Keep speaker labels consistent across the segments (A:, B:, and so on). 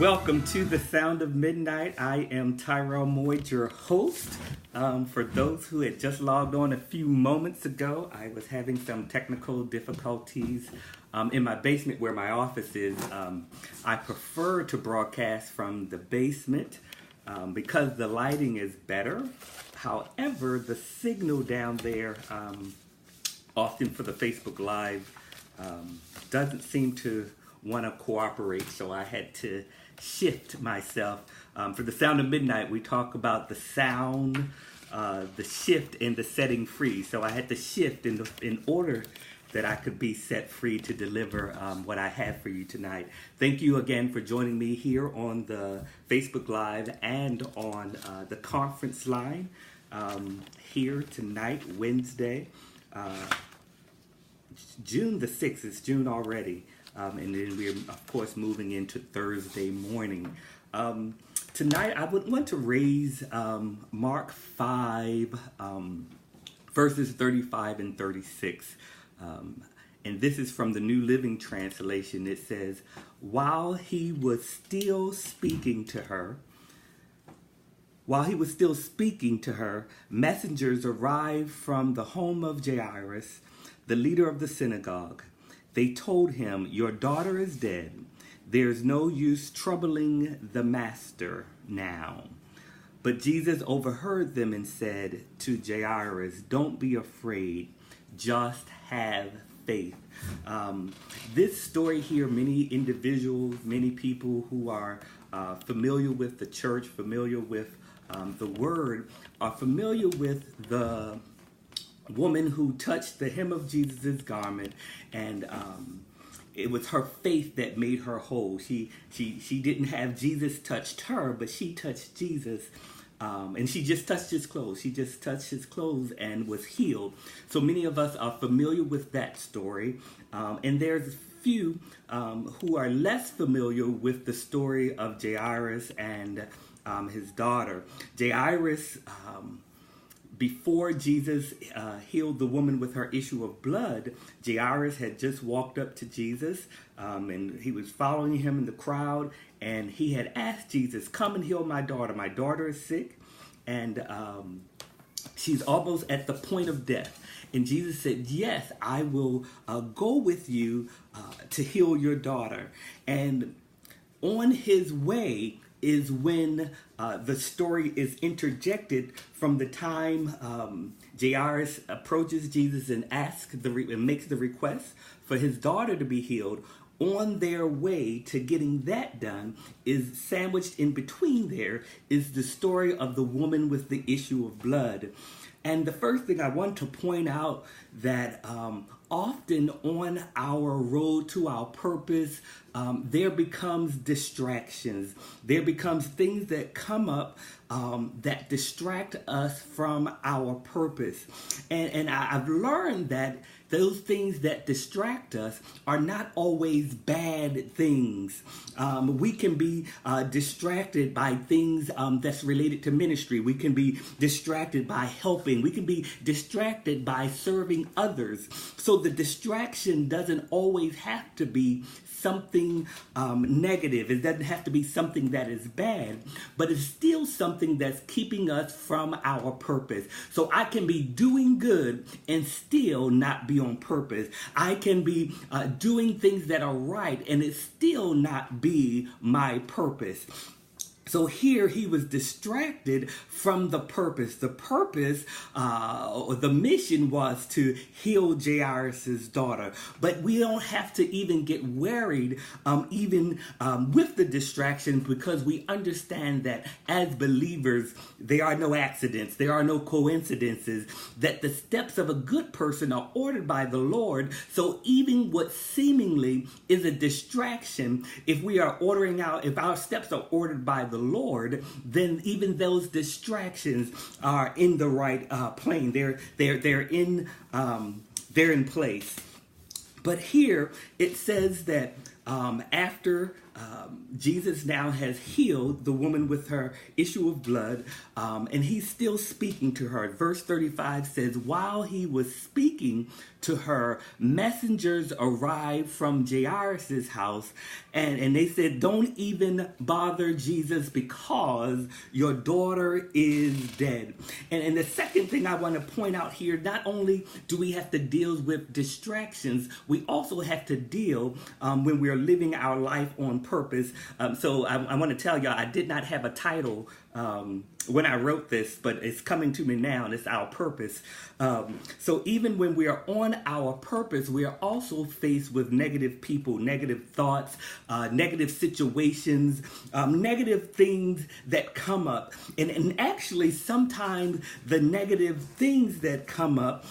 A: Welcome to the Sound of Midnight. I am Tyrell Moyd, your host. For those who had just logged on a few moments ago, I was having some technical difficulties in my basement where my office is. I prefer to broadcast from the basement because the lighting is better. However, the signal down there, often for the Facebook Live, doesn't seem to want to cooperate, so I had to shift myself. For the Sound of Midnight, we talk about the sound, the shift, and the setting free. So I had to shift in order that I could be set free to deliver what I have for you tonight. Thank you again for joining me here on the Facebook Live and on the conference line here tonight, Wednesday, June the 6th. It's June already. And then we're, of course, moving into Thursday morning. Tonight, I would want to raise Mark 5, verses 35 and 36. And this is from the New Living Translation. It says, while he was still speaking to her, messengers arrived from the home of Jairus, the leader of the synagogue. They told him, your daughter is dead. There's no use troubling the master now. But Jesus overheard them and said to Jairus, don't be afraid, just have faith. This story here, many individuals, many people who are familiar with the church, familiar with the word, are familiar with the woman who touched the hem of Jesus' garment, and it was her faith that made her whole. She didn't have Jesus touched her, but she touched Jesus, and she just touched his clothes. She just touched his clothes and was healed. So many of us are familiar with that story, and there's few who are less familiar with the story of Jairus and his daughter. Jairus, before Jesus healed the woman with her issue of blood, Jairus had just walked up to Jesus, and he was following him in the crowd, and he had asked Jesus, come and heal my daughter. My daughter is sick, and she's almost at the point of death. And Jesus said, yes, I will go with you to heal your daughter. And on his way is when the story is interjected from the time Jairus approaches Jesus and and makes the request for his daughter to be healed. On their way to getting that done, is sandwiched in between there is the story of the woman with the issue of blood. And the first thing I want to point out that often on our road to our purpose, there becomes distractions. There becomes things that come up that distract us from our purpose. And I've learned that those things that distract us are not always bad things. We can be distracted by things that's related to ministry. We can be distracted by helping. We can be distracted by serving others. So the distraction doesn't always have to be something negative. It doesn't have to be something that is bad, but it's still something that's keeping us from our purpose. So I can be doing good and still not be on purpose. I can be doing things that are right and it still not be my purpose. So here he was distracted from the purpose. The purpose, or the mission was to heal Jairus' daughter. But we don't have to even get worried with the distraction, because we understand that as believers, there are no accidents. There are no coincidences. That the steps of a good person are ordered by the Lord. So even what seemingly is a distraction, if our steps are ordered by the Lord, then even those distractions are in the right plane. They're in place. But here it says that after Jesus now has healed the woman with her issue of blood, and he's still speaking to her. Verse 35 says, while he was speaking to her, messengers arrived from Jairus' house, and they said, don't even bother Jesus because your daughter is dead. And the second thing I want to point out here, not only do we have to deal with distractions, we also have to deal when we're living our life on purpose. So I want to tell y'all, I did not have a title when I wrote this, but it's coming to me now, and it's our purpose. So even when we are on our purpose, we are also faced with negative people, negative thoughts, negative situations, negative things that come up. And actually, sometimes the negative things that come up,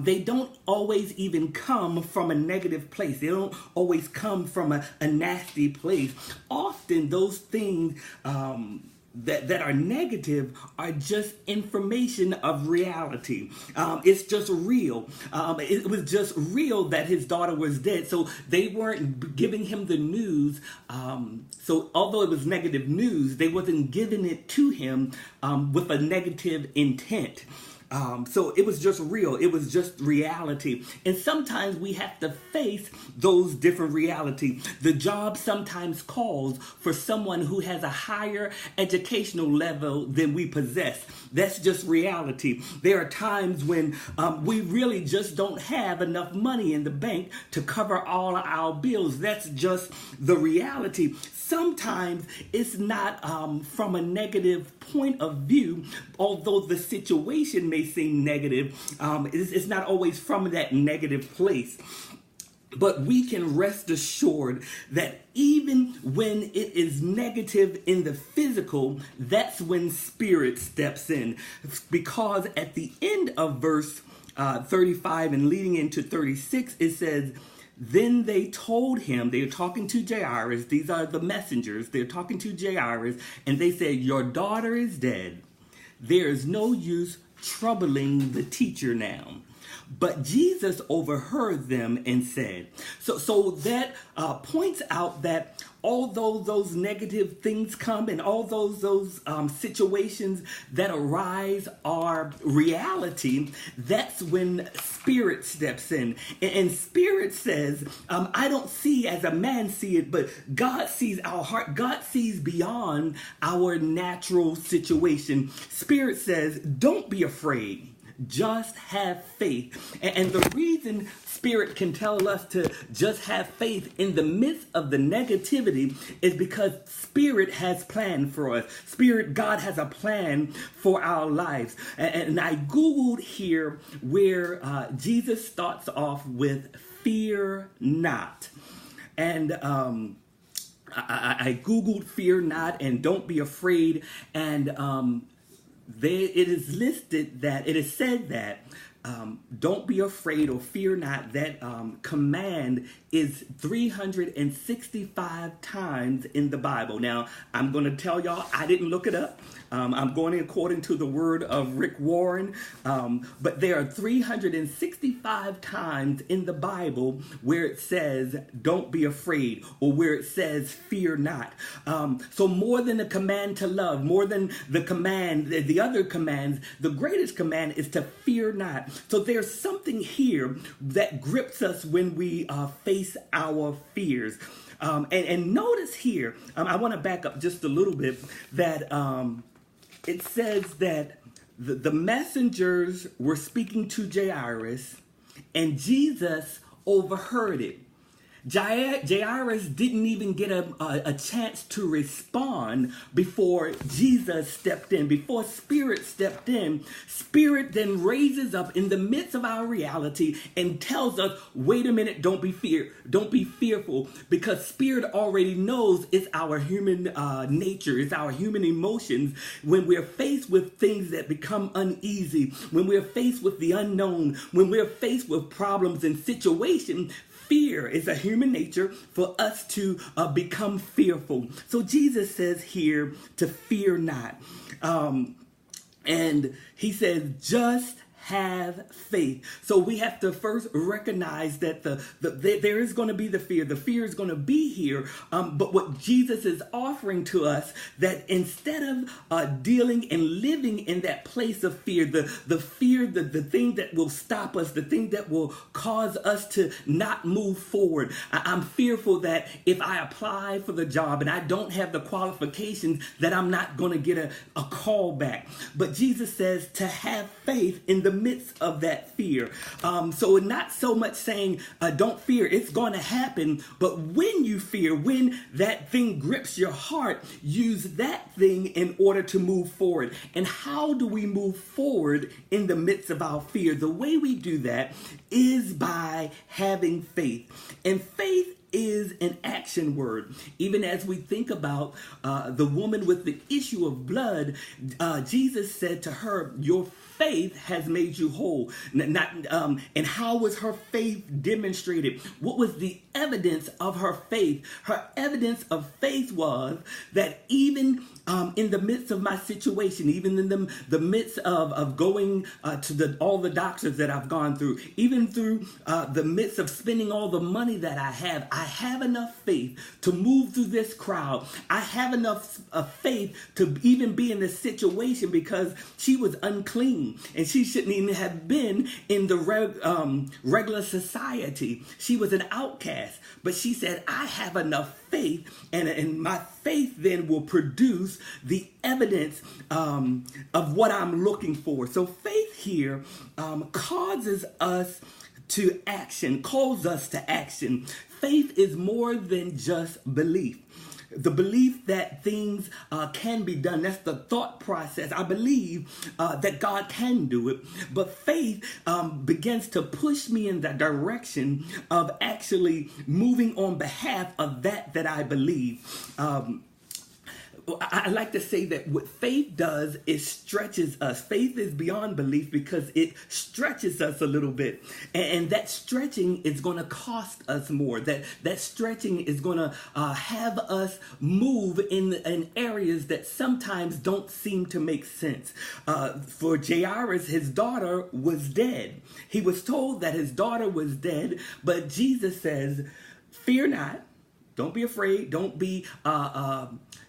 A: they don't always even come from a negative place. They don't always come from a nasty place. Often those things that are negative are just information of reality. It's just real. It was just real that his daughter was dead. So they weren't giving him the news. So although it was negative news, they wasn't giving it to him with a negative intent. So it was just real. It was just reality. And sometimes we have to face those different realities. The job sometimes calls for someone who has a higher educational level than we possess. That's just reality. There are times when we really just don't have enough money in the bank to cover all of our bills. That's just the reality. Sometimes it's not from a negative point of view, although the situation may seem negative. It's not always from that negative place. But we can rest assured that even when it is negative in the physical, that's when spirit steps in. Because at the end of verse 35 and leading into 36, it says, then they told him, they're talking to Jairus, these are the messengers, they're talking to Jairus, and they said, your daughter is dead. There is no use troubling the teacher now. But Jesus overheard them and said, so that points out that although those negative things come and all those situations that arise are reality, that's when spirit steps in. And spirit says, I don't see as a man see it, but God sees our heart. God sees beyond our natural situation. Spirit says, don't be afraid. Just have faith. And the reason Spirit can tell us to just have faith in the midst of the negativity is because Spirit has planned for us. Spirit, God has a plan for our lives. And I Googled here where Jesus starts off with fear not. And I Googled fear not and don't be afraid. And it is listed that, it is said that don't be afraid or fear not. That command is 365 times in the Bible. Now, I'm going to tell y'all, I didn't look it up. I'm going according to the word of Rick Warren. But there are 365 times in the Bible where it says, don't be afraid, or where it says, fear not. So more than the command to love, more than the command, the other commands, the greatest command is to fear not. So there's something here that grips us when we face our fears. And notice here, I want to back up just a little bit, that it says that the messengers were speaking to Jairus, and Jesus overheard it. Jairus didn't even get a chance to respond before Jesus stepped in, before Spirit stepped in. Spirit then raises up in the midst of our reality and tells us, wait a minute, don't be fearful, because Spirit already knows it's our human nature, it's our human emotions. When we're faced with things that become uneasy, when we're faced with the unknown, when we're faced with problems and situations, fear is a human nature for us to become fearful. So Jesus says here to fear not. And he says, just have faith. So we have to first recognize that there is going to be the fear. The fear is going to be here. But what Jesus is offering to us, that instead of dealing and living in that place of fear, the fear, the thing that will stop us, the thing that will cause us to not move forward. I'm fearful that if I apply for the job and I don't have the qualifications, that I'm not going to get a call back. But Jesus says to have faith in the midst of that fear. So not so much saying don't fear, it's going to happen. But when you fear, when that thing grips your heart, use that thing in order to move forward. And how do we move forward in the midst of our fear? The way we do that is by having faith. And faith is an action word. Even as we think about the woman with the issue of blood, Jesus said to her, your faith has made you whole. And how was her faith demonstrated? What was the evidence of her faith? Her evidence of faith was that even in the midst of my situation, even in the midst of going to all the doctors that I've gone through, even through the midst of spending all the money that I have enough faith to move through this crowd. I have enough faith to even be in this situation, because she was unclean and she shouldn't even have been in the regular society. She was an outcast, but she said, I have enough faith, and my faith then will produce the evidence of what I'm looking for. So faith here causes us to action, calls us to action. Faith is more than just belief. The belief that things can be done. That's the thought process. I believe that God can do it. But faith begins to push me in the direction of actually moving on behalf of that I believe. I like to say that what faith does is stretches us. Faith is beyond belief because it stretches us a little bit. And that stretching is going to cost us more. That stretching is going to have us move in areas that sometimes don't seem to make sense. For Jairus, his daughter was dead. He was told that his daughter was dead, but Jesus says, fear not. Don't be afraid. Don't be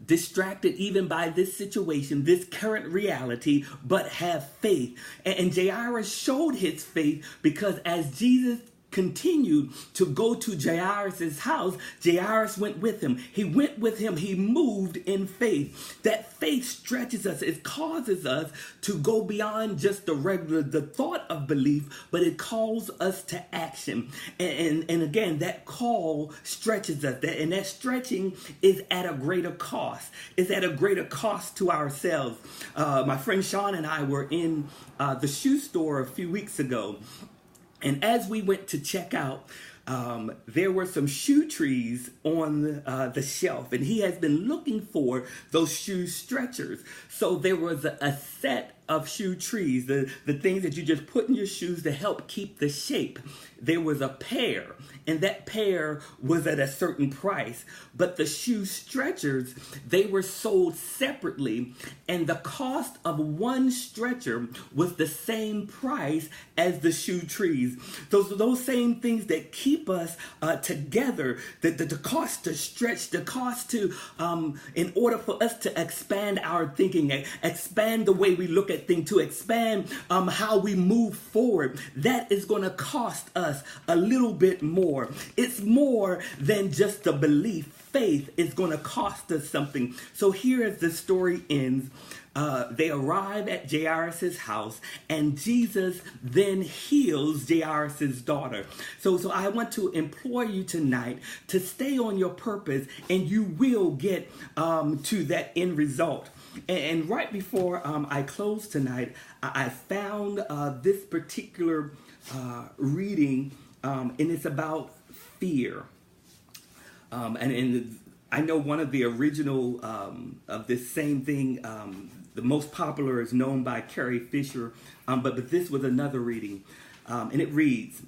A: distracted even by this situation, this current reality, but have faith. And Jairus showed his faith, because as Jesus continued to go to Jairus' house, Jairus went with him. He went with him. He moved in faith. That faith stretches us. It causes us to go beyond just the thought of belief, but it calls us to action. And again, that call stretches us. And that stretching is at a greater cost. It's at a greater cost to ourselves. My friend Sean and I were in the shoe store a few weeks ago. And as we went to check out, there were some shoe trees on the shelf, and he has been looking for those shoe stretchers. So there was a set of shoe trees, the things that you just put in your shoes to help keep the shape. There was a pair, and that pair was at a certain price. But the shoe stretchers, they were sold separately, and the cost of one stretcher was the same price as the shoe trees. Those same things that keep us together, the cost to stretch, the cost to, in order for us to expand our thinking, expand the way we look at things, to expand how we move forward, that is going to cost us a little bit more. It's more than just the belief. Faith is going to cost us something. So here as the story ends, they arrive at Jairus' house, and Jesus then heals Jairus' daughter. So I want to implore you tonight to stay on your purpose, and you will get to that end result. And right before I close tonight, I found this particular reading, and it's about fear. And I know one of the original of this same thing, the most popular is known by Carrie Fisher, but this was another reading. And it reads,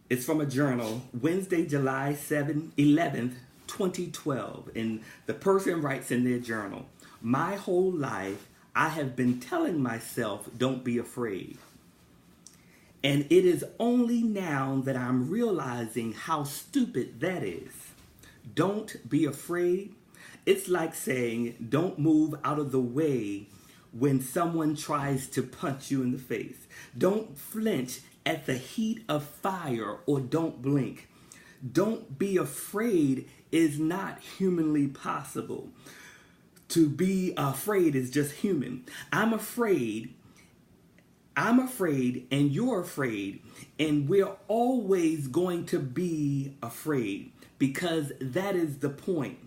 A: it's from a journal, Wednesday, July 11th, 2012. And the person writes in their journal, my whole life, I have been telling myself, don't be afraid. And it is only now that I'm realizing how stupid that is. Don't be afraid. It's like saying, don't move out of the way when someone tries to punch you in the face. Don't flinch at the heat of fire, or don't blink. Don't be afraid is not humanly possible. To be afraid is just human. I'm afraid, and you're afraid, and we're always going to be afraid, because that is the point.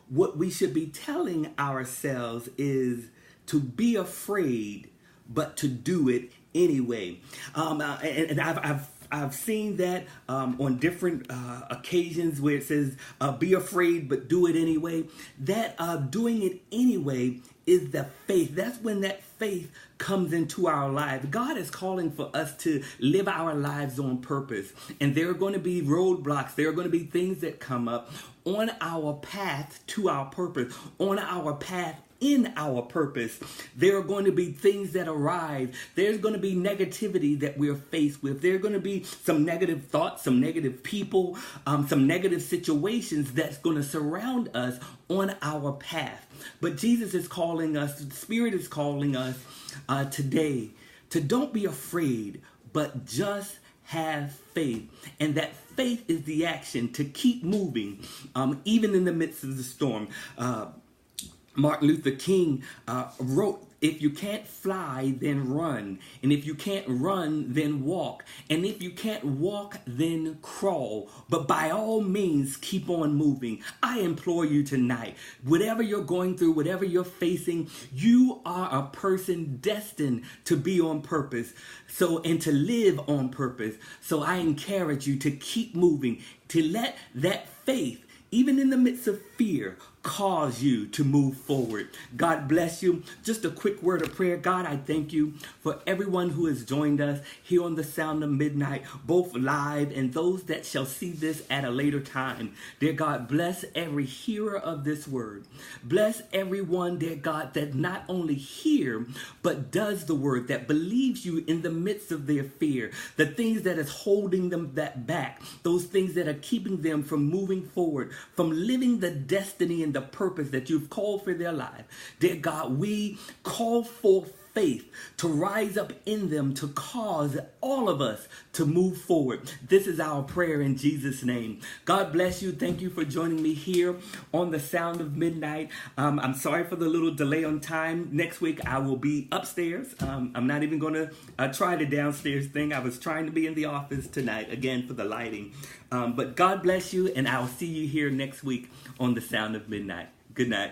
A: What we should be telling ourselves is to be afraid, but to do it anyway. And I've seen that on different occasions where it says, be afraid, but do it anyway. That doing it anyway is the faith. That's when that faith comes into our lives. God is calling for us to live our lives on purpose. And there are going to be roadblocks. There are going to be things that come up on our path to our purpose, on our path in our purpose. There are going to be things that arise. There's going to be negativity that we're faced with. There are going to be some negative thoughts, some negative people, some negative situations that's going to surround us on our path. But Jesus is calling us, the Spirit is calling us today to don't be afraid, but just have faith. And that faith is the action to keep moving, even in the midst of the storm. Martin Luther King wrote, if you can't fly, then run. And if you can't run, then walk. And if you can't walk, then crawl. But by all means, keep on moving. I implore you tonight, whatever you're going through, whatever you're facing, you are a person destined to be on purpose. And to live on purpose. So I encourage you to keep moving, to let that faith, even in the midst of fear, cause you to move forward. God bless you. Just a quick word of prayer. God, I thank you for everyone who has joined us here on the Sound of Midnight, both live and those that shall see this at a later time. Dear God, bless every hearer of this word. Bless everyone, dear God, that not only hear, but does the word, that believes you in the midst of their fear, the things that is holding them back, those things that are keeping them from moving forward, from living the destiny and the purpose that you've called for their life. Dear God, we call forth faith to rise up in them to cause all of us to move forward. This is our prayer in Jesus' name. God bless you. Thank you for joining me here on the Sound of Midnight. I'm sorry for the little delay on time. Next week I will be upstairs. I'm not even going to try the downstairs thing. I was trying to be in the office tonight, again, for the lighting. But God bless you, and I'll see you here next week on the Sound of Midnight. Good night.